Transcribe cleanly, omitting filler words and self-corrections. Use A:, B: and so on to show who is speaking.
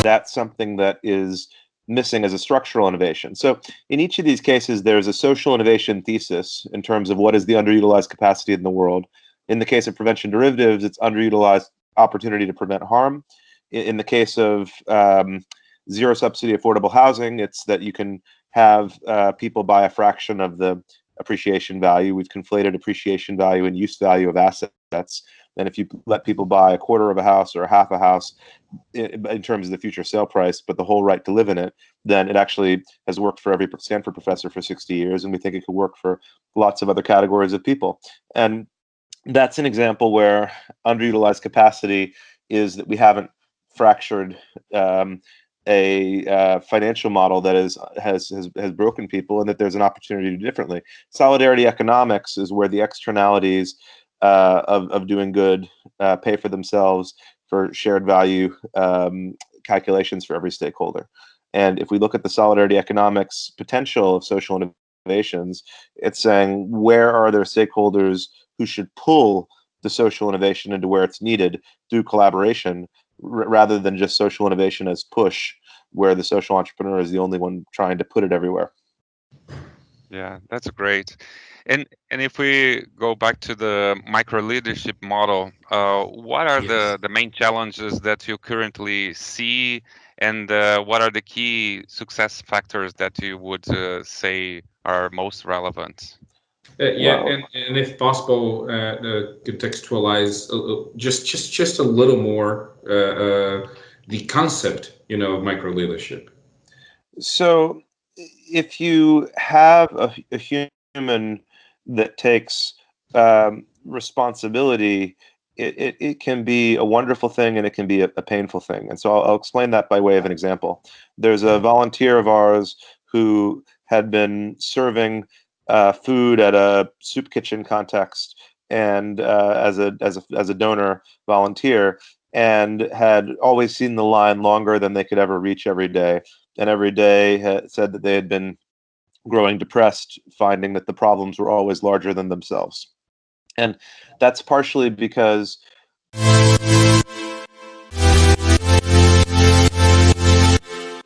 A: that's something that is missing as a structural innovation. So in each of these cases, there's a social innovation thesis in terms of what is the underutilized capacity in the world. In the case of prevention derivatives, it's underutilized opportunity to prevent harm. In the case of zero subsidy affordable housing, it's that you can have people buy a fraction of the appreciation value. We've conflated appreciation value and use value of assets. And if you let people buy a quarter of a house or a half a house in terms of the future sale price, but the whole right to live in it, then it actually has worked for every Stanford professor for 60 years. And we think it could work for lots of other categories of people. And that's an example where underutilized capacity is that we haven't fractured a financial model that has broken people, and that there's an opportunity to do differently. Solidarity economics is where the externalities of doing good pay for themselves for shared value calculations for every stakeholder. And if we look at the solidarity economics potential of social innovations, it's saying where are there stakeholders who should pull the social innovation into where it's needed through collaboration, rather than just social innovation as push, where the social entrepreneur is the only one trying to put it everywhere.
B: Yeah, that's great. And if we go back to the micro leadership model, what are
C: Yes.
B: the main challenges that you currently see, and what are the key success factors that you would say are most relevant?
C: Yeah,
A: Well,
C: and if possible, contextualize just a little more the concept, of micro leadership.
A: so if you have a human that takes responsibility, it can be a wonderful thing and it can be a painful thing. And so I'll explain that by way of an example. There's a volunteer of ours who had been serving food at a soup kitchen context, and as a donor volunteer, and had always seen the line longer than they could ever reach every day, and every day had said that they had been growing depressed, finding that the problems were always larger than themselves. And that's partially because